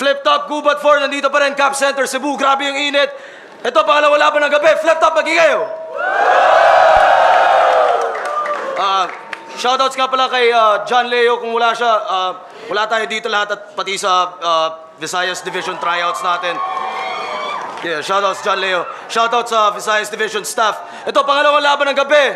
Flip Top, Gubat 4, nandito pa rin, Cap Center, Cebu. Grabe yung init. Ito, pangalawa laban ng gabi. Flip Top, maging kayo. Shoutouts nga pala kay John Leo. Kung wala siya, wala tayo dito lahat at pati sa Visayas Division tryouts natin. Yeah, shoutouts John Leo. Shoutouts sa Visayas Division staff. Ito, pangalawang laban ng gabi.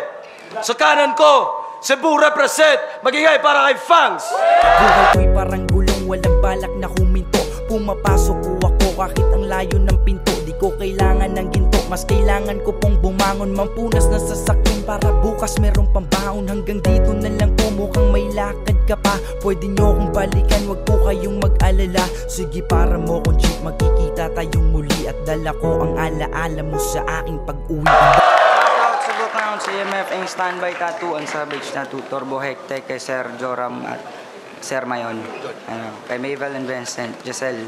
Sa kanan ko, Cebu represent. Magingay para kay Fangs. Buhay ko'y parang gulong, walang balak na huminto. Pumapasok ko ako kahit ang layo ng pinto. Di ko kailangan ng ginto, mas kailangan ko pong bumangon. Mampunas na sasakyan para bukas meron pang baon. Hanggang dito na lang po, mukhang may lakad ka pa. Pwede nyo akong balikan, wag po kayong mag-alala. Sige, para mo kong jeep, magkikita tayong muli. At dala ko ang alaala mo sa aking pag-uwi. Cebu Crown, CMF, ang standby tattoo, ang Savage Tattoo, Turbo Hectic, kay Sir Joram at Sir Mayon, kay Mavel and Vincent, Giselle.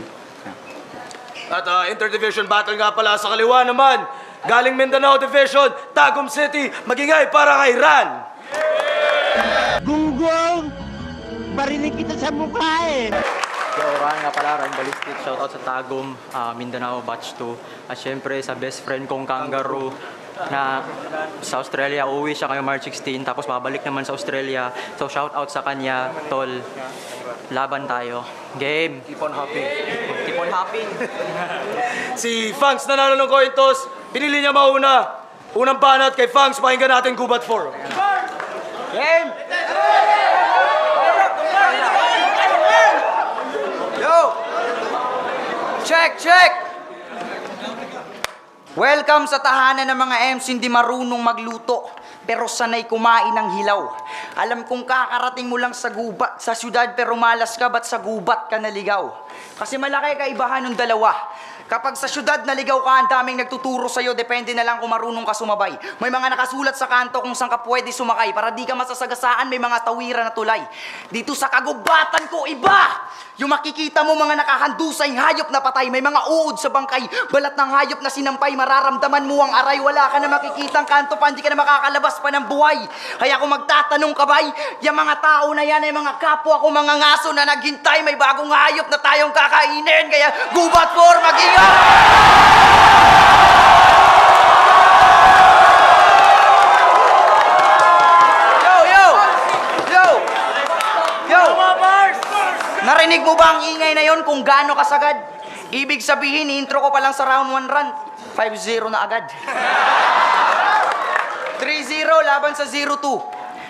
At interdivision battle nga pala sa kaliwa naman. Galing Mindanao Division, Tagum City, magingay para kay Ran. Gunggong! Barinig kita sa mukha eh! Yo, Ran nga pala, Ran Ballistic, shoutout sa Tagum, Mindanao Batch 2. At syempre sa best friend kong Kangaroo, na sa Australia, uwi siya kayo March 16, tapos babalik naman sa Australia. So shoutout sa kanya, tol, laban tayo. Game! Keep on hopping. Keep on hopping. Si Fangs nanalo ng coin toss, pinili niya mauna. Unang banat kay Fangs, pakinggan natin Gubat 4. Game! Yo! Check, check! Welcome sa tahanan ng mga MC hindi marunong magluto, pero sanay kumain ng hilaw. Alam kong kakarating mo lang sa gubat, sa syudad, pero malas ka, ba't sa gubat ka naligaw? Kasi malaki kaibahan ng dalawa. Kapag sa syudad naligaw ka, ang daming nagtuturo sa'yo, depende na lang kung marunong ka sumabay. May mga nakasulat sa kanto kung saan ka pwede sumakay, para di ka masasagasaan, may mga tawiran na tulay. Dito sa kagubatan ko, iba! Yung makikita mo mga nakahandusay hayop na patay, may mga uod sa bangkay, balat ng hayop na sinampay, mararamdaman mo ang aray, wala ka na makikitang kanto pa, hindi ka na makakalabas pa ng buhay. Kaya kung magtatanong ka ba'y, yung mga tao na yan ay mga kapwa ko, mga ngaso na naghintay, may bagong hayop na tayong kakainin, kaya gubat for mag-ingat! Narinig mo ba ang ingay na yon kung gaano kasagad? Ibig sabihin, intro ko pa lang sa round 1 run. 5-0 na agad. 3-0 laban sa 0-2.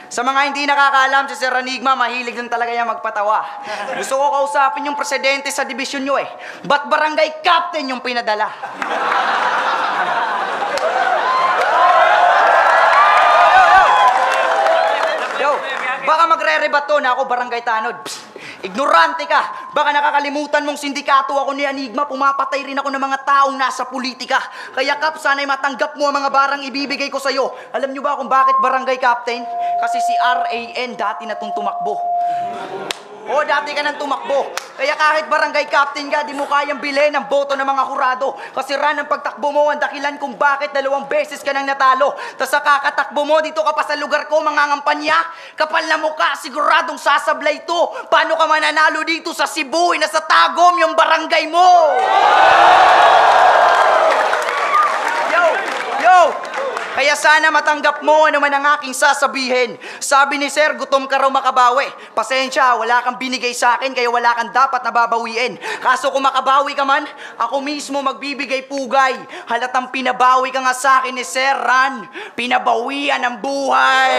Sa mga hindi nakakaalam, si Sir Enigma, mahilig lang talaga yan magpatawa. Gusto ko kausapin yung presidente sa division nyo eh. Ba't barangay captain yung pinadala? Yo, baka magre-rebato na ako barangay tanod. Psst. Ignorante ka! Baka nakakalimutan mong sindikato ako ni Enigma, pumapatay rin ako ng mga taong nasa politika. Kaya Kap, sana'y matanggap mo ang mga barang ibibigay ko sa'yo. Alam nyo ba kung bakit barangay captain? Kasi si RAN dati na tumakbo. O, dati ka nang tumakbo. Kaya kahit barangay captain ka, di mo kayang bilhin ang boto ng mga hurado. Kasi Ran, ang pagtakbo mo, ang dakilan kung bakit 2 beses ka nang natalo. Tas sa kakatakbo mo, dito ka pa sa lugar ko, mangangampanya. Kapal na mukha, siguradong sasablay to. Paano ka mananalo dito sa Cebu? Nasa Tagum yung barangay mo. Yo! Yo! Kaya sana matanggap mo ano man ang aking sasabihin. Sabi ni Sir, gutom ka raw makabawi. Pasensya, wala kang binigay sa akin, kaya wala kang dapat nababawiin. Kaso kung makabawi ka man, ako mismo magbibigay pugay. Halatang pinabawi ka nga sa akin ni Sir Ran. Pinabawian ang buhay.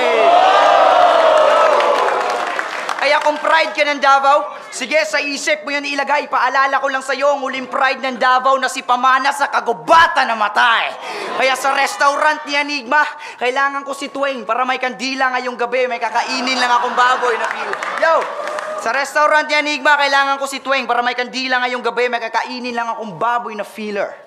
Kaya kung pride ka ng Davao, sige, sa isip mo yan ilagay. Paalala ko lang sa'yo ang huling pride ng Davao na si Pamana sa kagubatan na matay. Kaya sa restaurant ni Enigma, kailangan ko si Twain para may kandila ngayong gabi. May kakainin lang akong baboy na feel. Yo! Sa restaurant ni Enigma, kailangan ko si Twain para may kandila ngayong gabi. May kakainin lang akong baboy na feeler.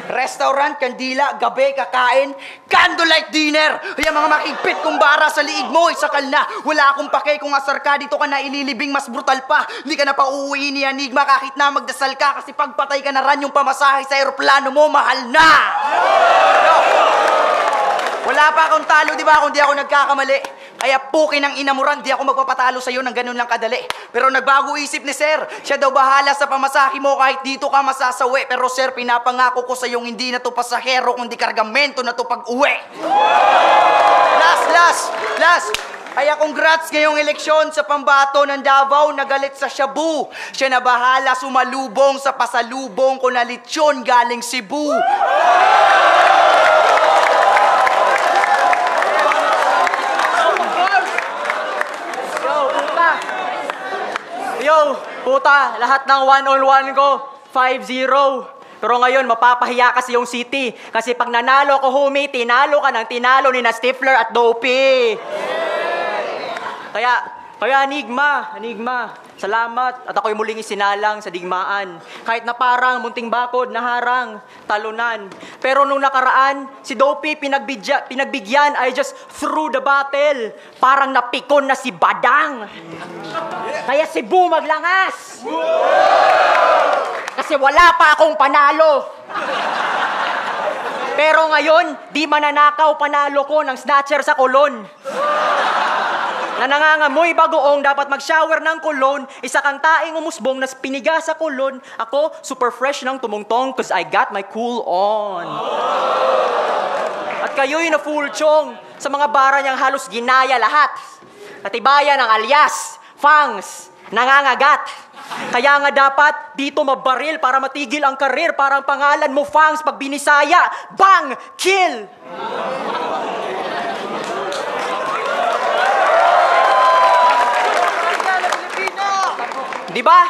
Restaurant, kandila, gabi, kakain, candlelight dinner. Kaya mga makigpit kong bara sa liig mo, isakal na. Wala akong pake kung asar ka, dito ka na ililibing, mas brutal pa. Hindi ka na pauuwiin ni Enigma kahit na magdasal ka. Kasi pagpatay ka na Ran, yung pamasahe sa aeroplano mo, mahal na. No. Wala pa akong talo, di ba, kung di ako nagkakamali. Kaya pukin ng inamuran, di ako magpapatalo sa'yo ng ganun lang kadali. Pero nagbago isip ni sir. Siya daw bahala sa pamasahe mo kahit dito ka masasawi. Pero sir, pinapangako ko sa'yong hindi na to pasahero, kundi kargamento na to pag-uwi. Last. Kaya congrats ngayong eleksyon sa pambato ng Davao na galit sa Shabu. Siya na bahala sumalubong sa pasalubong ko na lechon galing Cebu. Yo, puta, lahat ng one-on-one ko, 5-0. Pero ngayon, mapapahiya kasi yung city. Kasi pag nanalo ko, homie, tinalo ka ng tinalo ni na Stifler at Dopey. Kaya Enigma, salamat. At ako'y muling isinalang sa digmaan. Kahit na parang munting bakod, naharang, talunan. Pero nung nakaraan, si Dopey pinagbigyan, I just threw the battle. Parang napikon na si Badang. Kaya Cebu maglangas. Kasi wala pa akong panalo. Pero ngayon, di mananakaw panalo ko ng snatcher sa kolon. Na nangangamoy bagoong dapat mag-shower ng kolon, isa kang taing umusbong na piniga sa kolon, ako super fresh ng tumungtong cause I got my cool on. At kayo'y na full chong sa mga bara niyang halos ginaya lahat. Katibayan ng alias, fangs, nangangagat. Kaya nga dapat dito mabaril para matigil ang karir. Parang pangalan mo, fangs, pag binisaya, bang, kill! Di ba,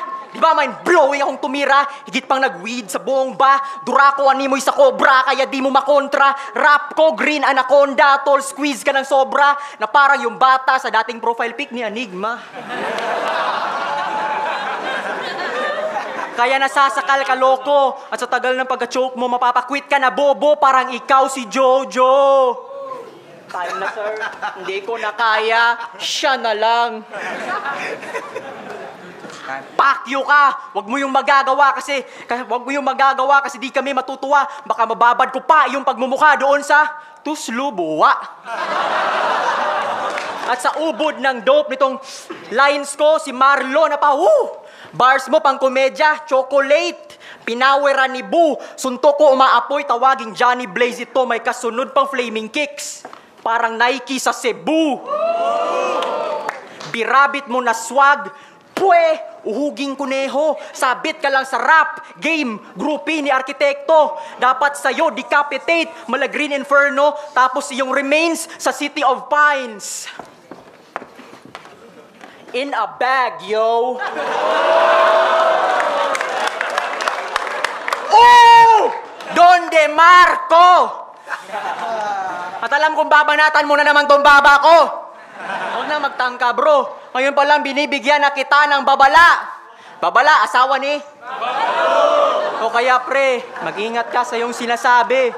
mind-blowing akong tumira, higit pang nag-weed sa bomba, Durako animoy sa cobra, kaya di mo makontra, rap ko, green anaconda, tall squeeze ka ng sobra, na parang yung bata sa dating profile pic ni Enigma. Kaya nasasakal ka loko, at sa tagal ng pagka-choke mo, mapapakwit ka na bobo, parang ikaw si Jojo. Time na sir, hindi ko na kaya, siya na lang. Pakyo ka! Wag mo yung magagawa kasi di kami matutuwa. Baka mababad ko pa yung pagmumukha doon sa Tuslubuwa. At sa ubod ng dope nitong lines ko, si Marlo na pa, bars mo pang komedya, chocolate, pinaweran ni Boo, suntok ko umaapoy, tawaging Johnny Blaze ito, may kasunod pang flaming kicks. Parang Nike sa Cebu. Birabit mo na swag, uhuging kuneho, sabit ka lang sa rap, game, groupie ni arkitekto. Dapat sa'yo, decapitate, mala Green Inferno, tapos iyong remains sa City of Pines. In a bag, yo. Don De Marco! At alam kong babanatan mo na naman tong baba ko. Huwag na magtangka, bro. Ngayon pa lang binibigyan na kita ng babala. Babala, asawa ni? O kaya pre, mag-ingat ka sa iyong sinasabi.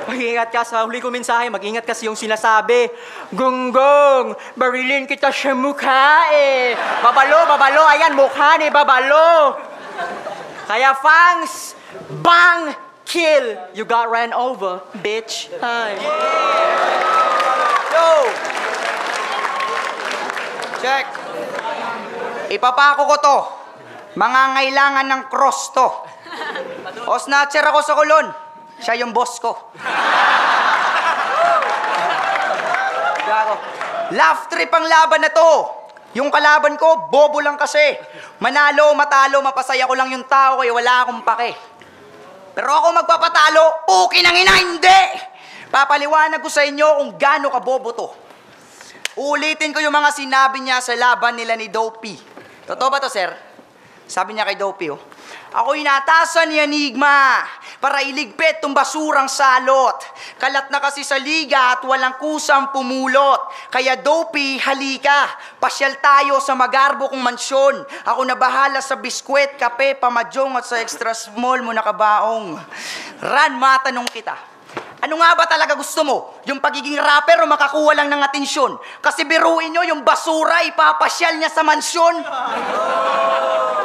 Mag-ingat ka sa huli ko mensahe, mag-ingat ka sa iyong sinasabi. Gonggong, barilin kita sa mukha eh. Babalo, ayan mukha ni babalo. Kaya fangs, bang, kill. You got ran over, bitch. Hi. Yo! Check. Ipapako ko to. Mangangailangan ng cross to. O snatcher ako sa kulon. Siya yung boss ko. Laugh trip ang laban na to. Yung kalaban ko, bobo lang kasi. Manalo, matalo, mapasaya ko lang yung tao kaya wala akong pake. Pero ako magpapatalo, puki ng ina, hindi! Papaliwanag ko sa inyo kung gaano ka bobo to. Ulitin ko yung mga sinabi niya sa laban nila ni Dopey. Totoo ba to, sir? Sabi niya kay Dopey, ako'y natasan ni Enigma para iligpit tong basurang salot. Kalat na kasi sa liga at walang kusang pumulot. Kaya Dopey, halika. Pasyal tayo sa magarbo kong mansyon. Ako na bahala sa biskwit, kape, pamadyong at sa extra small mo na kabaong. Ran, matanong kita. Ano nga ba talaga gusto mo? Yung pagiging rapper o makakuha lang ng atensyon? Kasi biruin nyo, yung basura ipapasyal niya sa mansyon.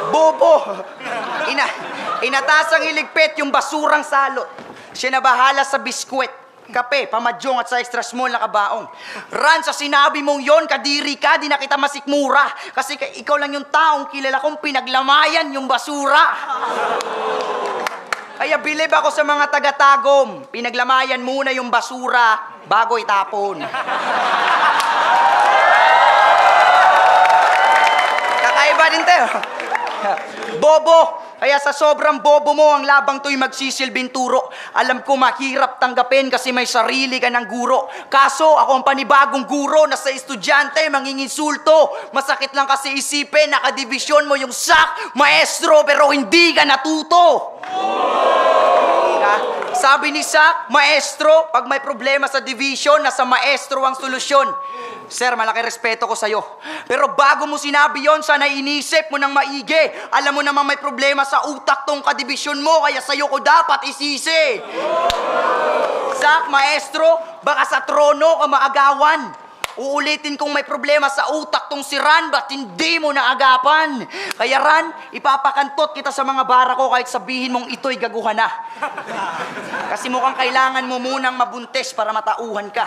Bobo! Inatasang iligpit yung basurang salot. Siya na bahala sa biskwit. kape, pamadyong at sa extra small na kabaong. Ran, sa sinabi mong yon, kadiri ka, di na kita masikmura. Kasi ikaw lang yung taong kilala kong pinaglamayan yung basura. Kaya bilib ako sa mga taga-Tagum. Pinaglamayan muna yung basura bago itapon. Kakaiba din tayo. Bobo! Kaya sa sobrang bobo mo, ang labang to'y magsisilbing turo. Alam ko mahirap tanggapin kasi may sarili ka ng guro. Kaso ako ang panibagong guro na sa estudyante manginginsulto. Masakit lang kasi isipin, nakadibisyon mo yung sak, maestro, pero hindi ka natuto. Sabi ni Sak, maestro, pag may problema sa division, nasa maestro ang solusyon. Sir, malaki respeto ko sa'yo. Pero bago mo sinabi yon, sana inisip mo ng maigi. Alam mo naman may problema sa utak tong kadibisyon mo, kaya sa'yo ko dapat isisi. Sak, maestro, baka sa trono ka maagawan. Uulitin kung may problema sa utak tong si Ran, ba't hindi mo naagapan? Kaya Ran, ipapakantot kita sa mga bara ko kahit sabihin mong ito'y gaguhan na. Kasi mukhang kailangan mo munang mabuntis para matauhan ka.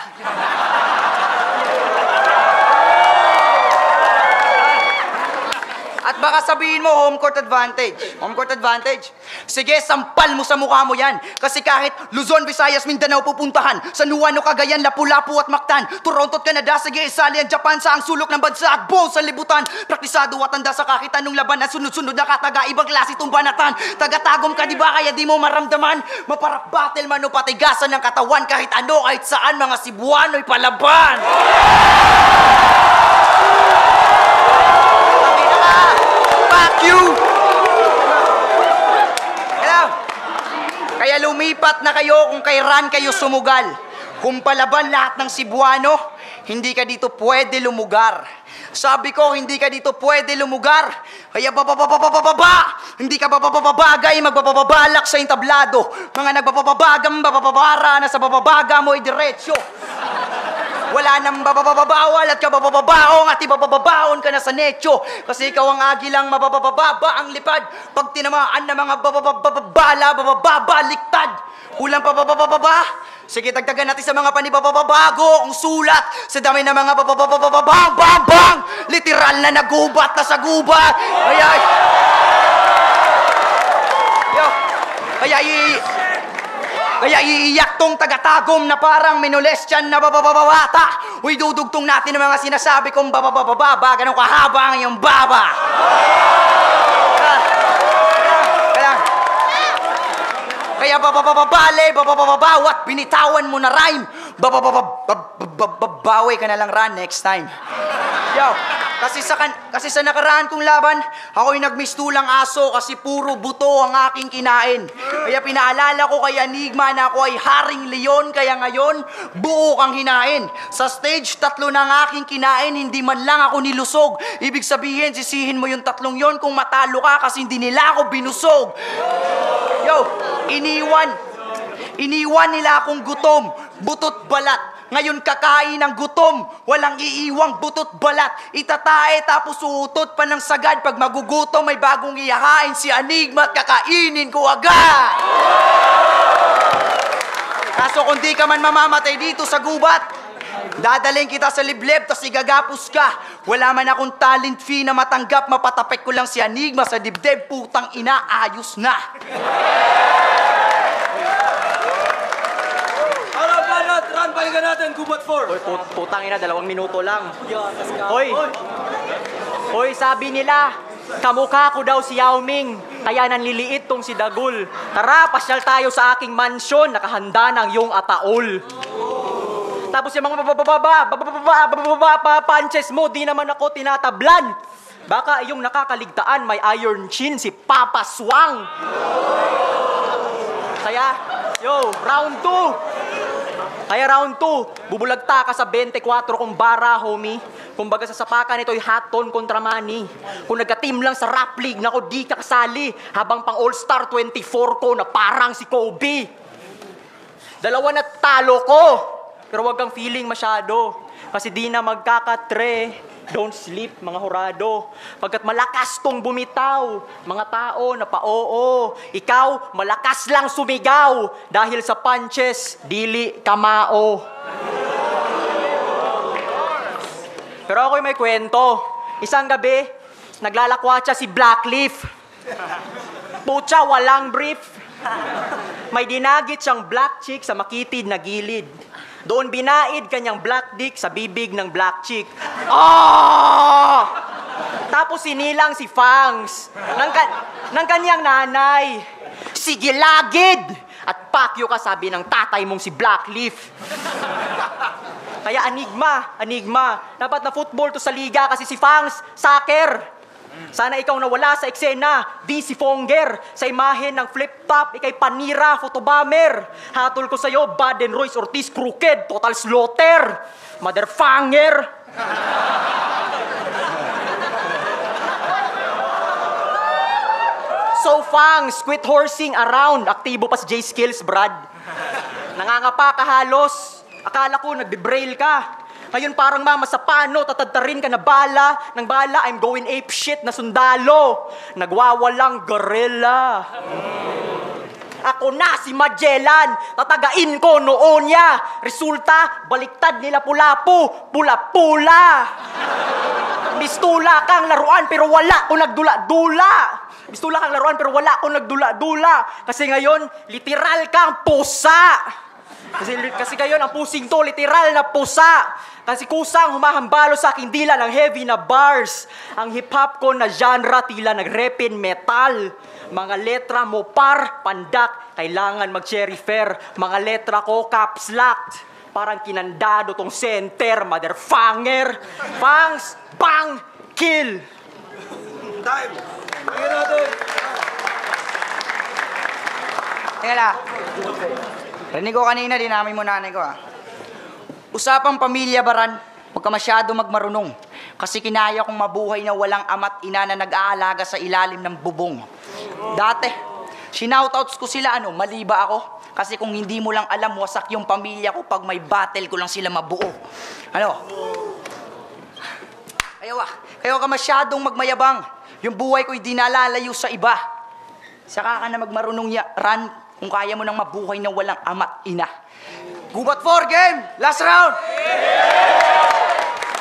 At baka sabihin mo, home court advantage. Home court advantage? Sige, sampal mo sa mukha mo yan. Kasi kahit Luzon, Visayas, Mindanao pupuntahan, San Juan, Cagayan, Lapu-Lapu at Mactan, Toronto at Canada, sige, isali ang Japan sa ang sulok ng bansa at buong sa libutan. Praktisado at tanda sa kahit anong laban at sunod-sunod na kataga, ibang klase itong banatan. Taga-Tagum ka, di ba? Kaya di mo maramdaman. Maparak battle man o patigasan ng katawan kahit ano, kahit saan, mga Cebuano'y palaban. Fuck you! Hello? Kaya lumipat na kayo kung kay Ran kayo sumugal. Kung palaban lahat ng Cebuano, hindi ka dito pwede lumugar. Sabi ko, hindi ka dito pwede lumugar. Kaya hindi ka babababagay, magbababalak sa entablado. Mga nagbababagang bababara na sa bababaga mo'y diretsyo. Wala nang babababawal at kababababaong at ibabababaon ka na sa netyo. Kasi ikaw ang agilang mababababa ang lipad. Pag tinamaan ng mga babababala, babababaliktad. Kulang bababababa. Sige, dagdagan natin sa mga panibababago ang sulat. Sa dami ng mga bababababang. Literal na nagubat na sa gubat. Kaya iiyak tong taga-Tagum na parang minolestyan na babababata. Uy, dudugtong natin ang mga sinasabi kong bababababa, ganun kahaba ang iyong baba. Kaya babababale, babababawat, binitawan mo na rhyme. Babawi ka na lang, Ran, next time. Yo, kasi sa nakaraan kong laban, ako'y nagmistulang aso kasi puro buto ang aking kinain. Kaya pinaalala ko kay Enigma na ako ay haring leon, kaya ngayon, buo kang hinain. Sa stage, 3 na ang aking kinain, hindi man lang ako nilusog. Ibig sabihin, sisihin mo yung 3 yon kung matalo ka kasi hindi nila ako binusog. Yo, iniwan nila akong gutom, butot balat. Ngayon kakain ng gutom, walang iiwang butot balat. Itatae tapos uutot pa ng sagad. Pag magugutom may bagong iyahain si Enigma at kakainin ko agad. Kaso kung di ka man mamamatay dito sa gubat, dadaling kita sa liblib tas igagapos ka. Wala man akong talent fee na matanggap, mapatapik ko lang si Enigma sa dibdib. Putang ina, ayos na. Ran, pahinga natin, gubat 4. Hoy, putang ina, 2 minuto lang. Hoy, sabi nila, kamukha ko daw si Yao Ming, kaya nanliliit tong si Dagul. Tara, pasyal tayo sa aking mansyon, nakahanda ng iyong ataol. Tapos yung mga punches mo, di naman ako tinatablan. Baka iyong nakakaligtaan, may iron chin si Papa Swang. Kaya, round 2. Kaya round 2, bubulagta ka sa 24 kong bara, homie. Kumbaga sa sapakan ito'y haton kontra money. Kung nagka-team lang sa rap league, nako di ka kasali. Habang pang all-star 24 ko na parang si Kobe. 2 na talo ko. Pero wag kang feeling masyado. Kasi di na magkakatre. Don't sleep, mga hurado. Pagkat malakas tong bumitaw, mga tao na pa-oo. Ikaw, malakas lang sumigaw. Dahil sa punches, dili kamao. Pero ako'y may kwento. Isang gabi, naglalakwatsa si Blackleaf. Putya, walang brief. May dinagit siyang black chick sa makitid na gilid. Doon binaid kanyang black dick sa bibig ng black chick. Oh! Tapos sinilang si Fangs ng kanyang nanay. Sige lagid! At pakyo ka, sabi ng tatay mong si Blackleaf. Kaya enigma. Dapat na football to sa liga kasi si Fangs, soccer. Sana ikaw nawala sa eksena, di si Fonger. Sa imahe ng flip-top, ikay panira, photobomber. Hatol ko sa'yo, Baden Royce Ortiz Crooked, total slaughter. Motherfanger. So Fangs, quit horsing around. Aktibo pa si J Skills, Brad. Nangangapa ka halos. Akala ko nagbe-braille ka. Ngayon parang mama sa pano, tatadtarin ka na bala. Nang bala, I'm going ape shit na sundalo. Nagwawalang gorilla. Ako na si Magellan, tatagain ko noon niya. Resulta, baliktad nila pula-pu, pula-pula. Bistula kang laruan pero wala ko nagdula-dula. Bistula kang laruan pero wala ko nagdula-dula. Kasi ngayon, literal kang pusa. Kasi ngayon, ang pusing to, literal na pusa. Kasi kusang humahambalo sa aking dila ng heavy na bars. Ang hip-hop ko na genre tila nag-repin metal. Mga letra mo pandak, kailangan mag-cherry fair. Mga letra ko caps locked. Parang kinandado tong center, motherfanger. Fangs, bang, kill. Time. Tingnan natin. Teka lang. Rinig ko kanina, dinamay mo nanay ko Usapang pamilya, Baran. Huwag ka masyado magmarunong. Kasi kinaya kong mabuhay na walang ama't ina na nag-aalaga sa ilalim ng bubong. Dati, shinoutouts ko sila, mali ba ako? Kasi kung hindi mo lang alam, wasak yung pamilya ko pag may battle ko lang sila mabuo. Kayo ka masyadong magmayabang. Yung buhay ko'y di nalalayo sa iba. Saka ka na magmarunong Ran, kung kaya mo nang mabuhay na walang ama't ina. Gubat 4 game! Last round!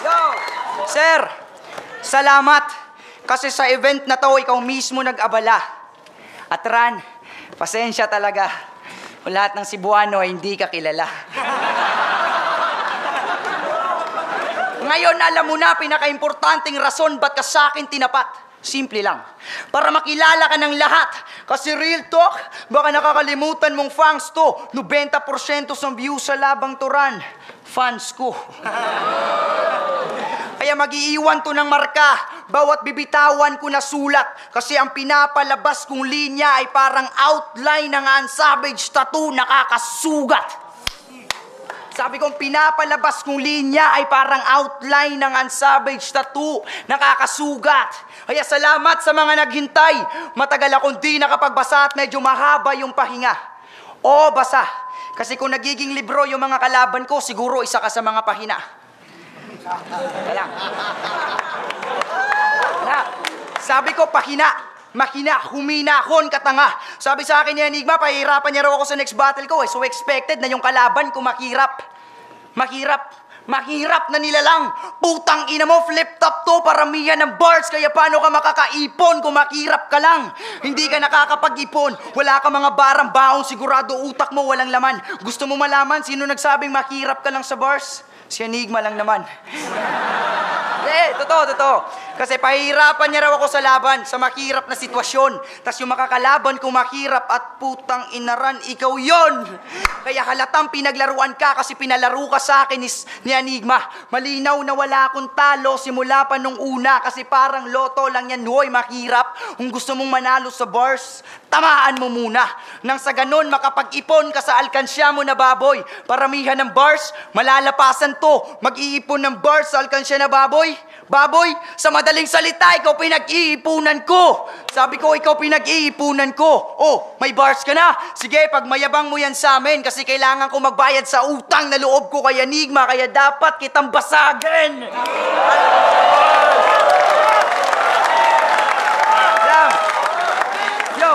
Yo! Sir, salamat. Kasi sa event na to, ikaw mismo nag-abala. At Ran, pasensya talaga. Kung lahat ng Cebuano ay hindi ka kilala. Ngayon, alam mo na, pinaka-importanting rason ba't ka sa akin tinapat. Simple lang. Para makilala ka ng lahat. Kasi real talk, baka nakakalimutan mong fans to. 90% sa views sa labang turan. Fans ko. Kaya mag-iiwan to ng marka. Bawat bibitawan ko na sulat. Kasi ang pinapalabas kong linya ay parang outline ng unsavage tattoo nakakasugat. Sabi kong pinapalabas kong linya ay parang outline ng unsavage tattoo. Nakakasugat. Kaya salamat sa mga naghintay. Matagal akong di nakapagbasa at medyo mahaba yung pahinga. O basa. Kasi kung nagiging libro yung mga kalaban ko, siguro isa ka sa mga pahina. Kaya sabi ko pahina. Mahina, huminahon, katanga. Sabi sa akin ni Enigma, pahihirapan niya raw ako sa next battle ko So expected na yung kalaban ko mahirap. Mahirap na nilalang. Putang ina mo, flip-top to, paramihan ng bars. Kaya paano ka makakaipon kung mahirap ka lang? Hindi ka nakakapag-ipon. Wala ka mga barang baon, sigurado utak mo walang laman. Gusto mo malaman sino nagsabing mahirap ka lang sa bars? Si Enigma lang naman. Totoo. Kasi pahihirapan niya raw ako sa laban, sa mahirap na sitwasyon. Tas yung makakalaban kung mahirap at putang inaran, ikaw yon. Kaya halatang pinaglaruan ka kasi pinalaro ka sa akin ni Enigma. Malinaw na wala akong talo simula pa nung una kasi parang loto lang yan, hoy, mahirap. Kung gusto mong manalo sa bars, tamaan mo muna. Nang sa ganon, makapag-ipon ka sa alkansya mo na baboy. Paramihan ng bars, malalapasan to. Mag-iipon ng bars sa alkansya na baboy. Baboy, sa madaling salita, ikaw pinag-iipunan ko. Sabi ko, ikaw pinag-iipunan ko. Oh, may bars ka na. Sige, pag mayabang mo yan sa amin kasi kailangan ko magbayad sa utang na loob ko kay Enigma, kaya dapat kitang basagin. Yo,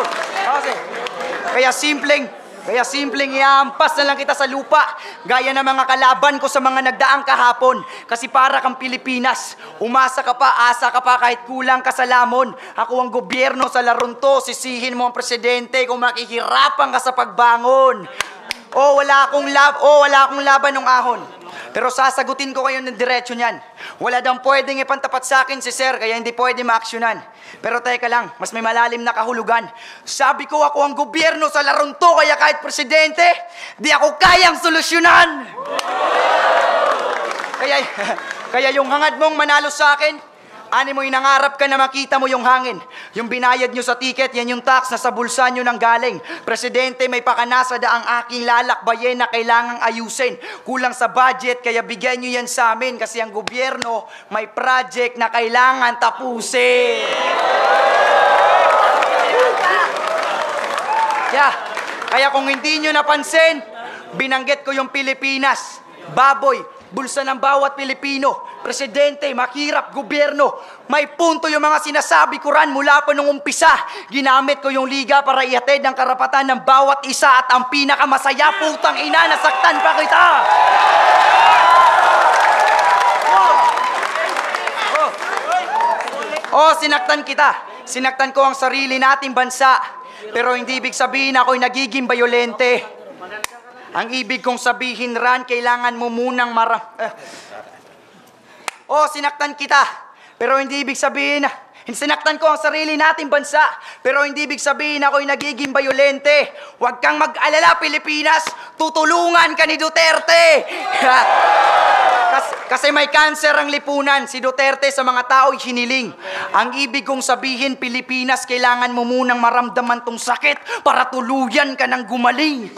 okay. Kaya simpleng iampas na lang kita sa lupa. Gaya ng mga kalaban ko sa mga nagdaang kahapon. Kasi para kang Pilipinas. Umasa ka pa, asa ka pa kahit kulang ka sa lamon. Ako ang gobyerno sa larong to. Sisihin mo ang presidente kung makihirapan ka sa pagbangon. Wala akong laban ng ahon. Pero sasagutin ko kayo ng diretsyo niyan. Wala daw pwedeng ipantapat sa akin si Sir, kaya hindi pwede maaksyonan. Pero teka lang, mas may malalim na kahulugan. Sabi ko ako ang gobyerno sa larong to, kaya kahit presidente, di ako kayang solusyonan. Kaya yung hangad mong manalo sa akin, ani mo inangarap ka na makita mo yung hangin. Yung binayad nyo sa ticket, yan yung tax na sa bulsa nyo nang galing. Presidente, may pakanasa daang aking lalakbayin na kailangang ayusin. Kulang sa budget, kaya bigyan nyo yan sa amin kasi ang gobyerno may project na kailangan tapusin. Kaya kung hindi nyo napansin, binanggit ko yung Pilipinas. Baboy, bulsa ng bawat Pilipino. Presidente, mahirap, gobyerno. May punto yung mga sinasabi ko ran mula pa nung umpisa. Ginamit ko yung liga para ihatid ang karapatan ng bawat isa at ang pinakamasaya, putang ina, nasaktan pa kita. Sinaktan kita. Sinaktan ko ang sarili nating bansa. Pero hindi ibig sabihin ako'y nagiging bayolente. Ang ibig kong sabihin ran, kailangan mo munang sinaktan kita. Pero hindi ibig sabihin, sinaktan ko ang sarili nating bansa. Pero hindi ibig sabihin ako'y nagiging bayolente. Huwag kang mag-alala, Pilipinas. Tutulungan ka ni Duterte. Kasi may cancer ang lipunan. Si Duterte sa mga tao'y hiniling. Ang ibig kong sabihin, Pilipinas, kailangan mo munang maramdaman tong sakit para tuluyan ka ng gumaling.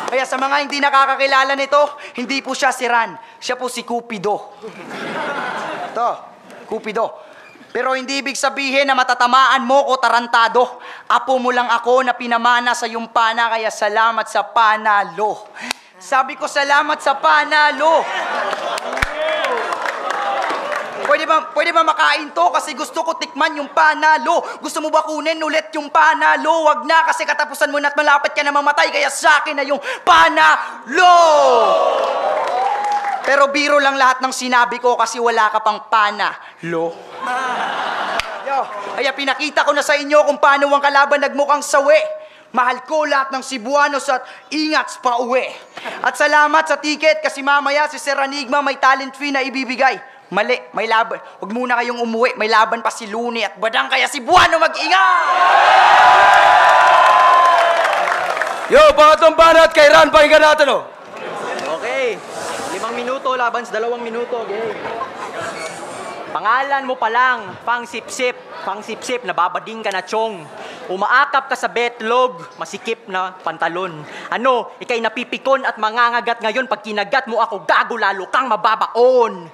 Kaya sa mga hindi nakakakilala nito, hindi po siya si Ran. Siya po si Cupido. Cupido. Pero hindi ibig sabihin na matatamaan mo ko tarantado. Apo mo lang ako na pinamana sa iyong pana, kaya salamat sa panalo. Sabi ko salamat sa panalo. Pwede ba makain to? Kasi gusto ko tikman yung panalo. Gusto mo ba kunin ulit yung panalo? Wag na, kasi katapusan mo na at malapit ka na mamatay. Kaya sa akin na yung panalo. Pero biro lang lahat ng sinabi ko kasi wala ka pang panalo. Kaya pinakita ko na sa inyo kung paano ang kalaban nagmukhang sawi. Mahal ko lahat ng Cebuanos at ingat pa uwi. At salamat sa ticket kasi mamaya si Sir Enigma may talent fee na ibibigay. Mali, may laban. Huwag muna kayong umuwi, may laban pa si Luni at Badang, kaya Cebuano mag-ingat! Yo, pangatong banat kay Ran, pakinggan natin Okay, 5 minuto laban sa 2 minuto. Okay. Pangalan mo pa lang, pang sip-sip, nababading ka na chong. Umaakap ka sa betlog, masikip na pantalon. Ikay napipikon at mangangagat ngayon, pag kinagat mo ako, gago lalo kang mababaon.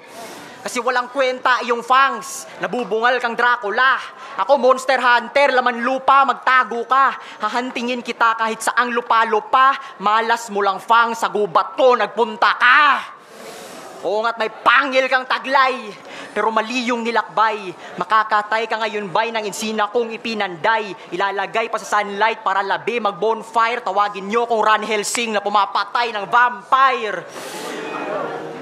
Kasi walang kwenta iyong fangs, nabubungal kang Dracula. Ako Monster Hunter, laman lupa, magtago ka. Hahantingin kita kahit saang lupa-lupa, malas mo lang fangs, sa gubat ko nagpunta ka. Oo nga't may pangil kang taglay, pero mali yung nilakbay. Makakatay ka ngayon bay ng insina kong ipinanday. Ilalagay pa sa sunlight para labi mag-bonfire. Tawagin nyo kong Ran Helsing na pumapatay ng vampire.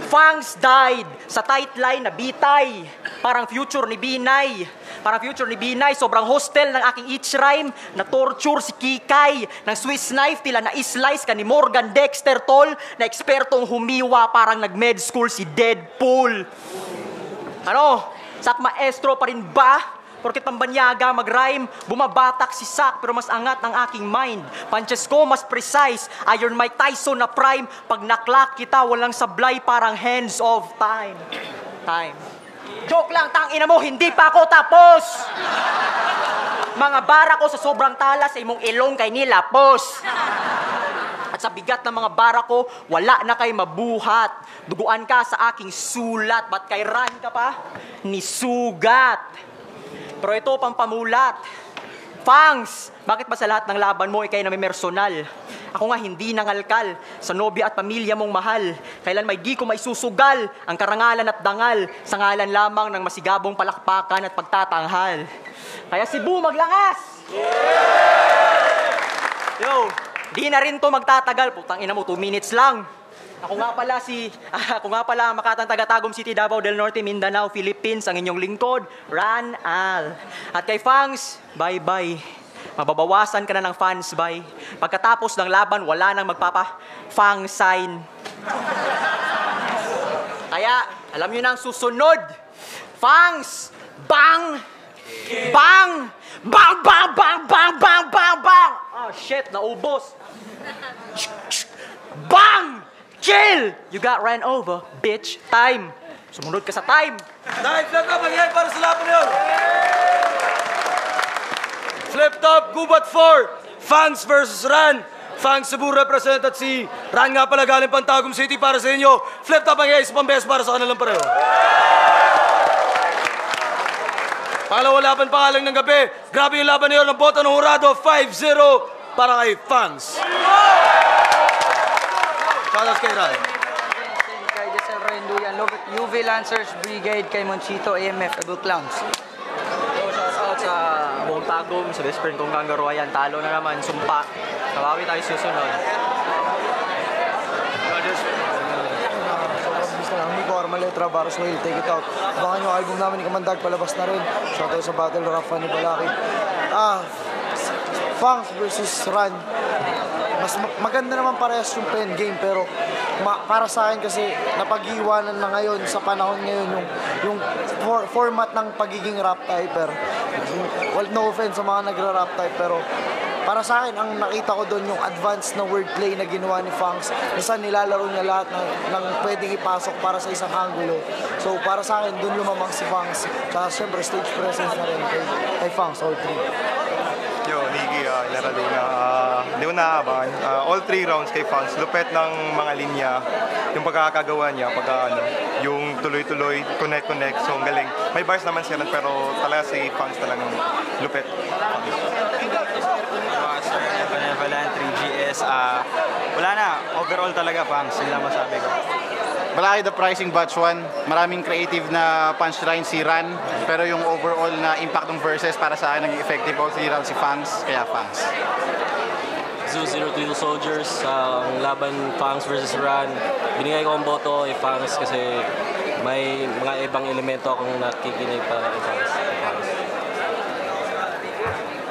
Fangs died sa tight line na bitay. Parang future ni Binay. Sobrang hostel ng aking each rhyme. Na torture si Kikay. Ng Swiss knife tila na islice ka ni Morgan Dexter tol. Na ekspertong humiwa parang nag-med school si Deadpool. Sak maestro pa rin ba? Porket pambanyaga mag-rhyme, bumabatak si Sak pero mas angat ang aking mind. Punches ko mas precise, Iron Mike Tyson na prime. Pag naklak kita, walang sablay, parang hands of time. Joke lang, tangina mo, hindi pa ako tapos. Mga bara ko sa sobrang talas sa imong ilong kay nilapos. At sa bigat ng mga bara ko, wala na kay mabuhat. Duguan ka sa aking sulat, ba't kay Ran ka pa? Ni sugat. Pero ito pang pamulat. Fangs, bakit ba sa lahat ng laban mo ikay na may personal? Ako nga hindi nangalkal sa nobya at pamilya mong mahal. Kailan may di ko may susugal ang karangalan at dangal sa ngalan lamang ng masigabong palakpakan at pagtatanghal. Kaya Cebu maglangas! Yo, di na rin to magtatagal. Putang ina mo, 2 minutes lang. Ako nga pala ang Makatang Taga-Tagum City, Davao del Norte, Mindanao, Philippines, ang inyong lingkod, Ran Al. At kay Fangs, bye-bye. Mababawasan ka na ng fans, bye. Pagkatapos ng laban, wala nang magpapa-fang sign. Kaya, alam nyo na ang susunod. Fangs, bang! Bang! Bang, bang, bang, bang, bang, bang, bang! Oh, shit, naubos. Bang! Chill! You got ran over, bitch. Time. Sumunod ka sa time. Dahil flip top, mangyayari para sa laban na yun. Flip top, Gubat 4. Fangs versus Ran. Fangs Cebu represent at si Ran nga pala galing Pantagum City para sa inyo. Flip top, mangyayari sa pambes para sa kanilang pareho. Pangalawa laban pangalang ng gabi. Grabe yung laban na yun. Ang boto ng hurado, 5-0 para kay Fangs. Shoutouts kay Ran. Kay Giselle Renduyan, UV Lancers Brigade, kay Monchito, AMF, Able Clowns. Shoutout sa buong Tagum, sa best friend kong Kangaroo. Ayan, talo na naman, sumpa. Kawawi tayo susunod. Hindi ko Armaletra, Baros Whale, Take It Out. Abangan nyo album namin ni Kamandag, palabas na rin. Shoutout sa Battle Rafa ni Balakid. Fangs versus Ran. Mas maganda naman parehas yung pen game, pero para sa akin kasi napag-iwanan na ngayon sa panahon ngayon yung format ng pagiging rap typer. Well, no offense sa mga nagra-rap type, pero para sa akin, ang nakita ko doon yung advanced na wordplay na ginawa ni Fangs, saan nilalaro niya lahat ng pwedeng ipasok para sa isang angulo. So para sa akin, doon lumamang si Fangs. Tsaka syempre stage presence na rin kay Fangs, all three. Yo, Niggy, Laradona. Hindi ko naabangan. All 3 rounds kay Fangs. Lupet ng mga linya. Yung pagkakagawa niya, yung tuloy-tuloy, connect. So, ang galing. May bars naman siya, pero talaga si Fangs talagang lupet. Benevolent, 3GS. Wala na. Overall talaga, Fangs. Yun lang masabi ko. Malaki the pricing batch 1. Maraming creative na punchline si Ran. Pero yung overall na impact ng verses para sa akin naging effective all 3 rounds si Fangs. Kaya Fangs. 0-0 Little Soldiers. Ang laban Fangs versus Ran. Binigay ko ang boto kay Fangs kasi may mga ibang elemento akong nakikinig para kay Fangs.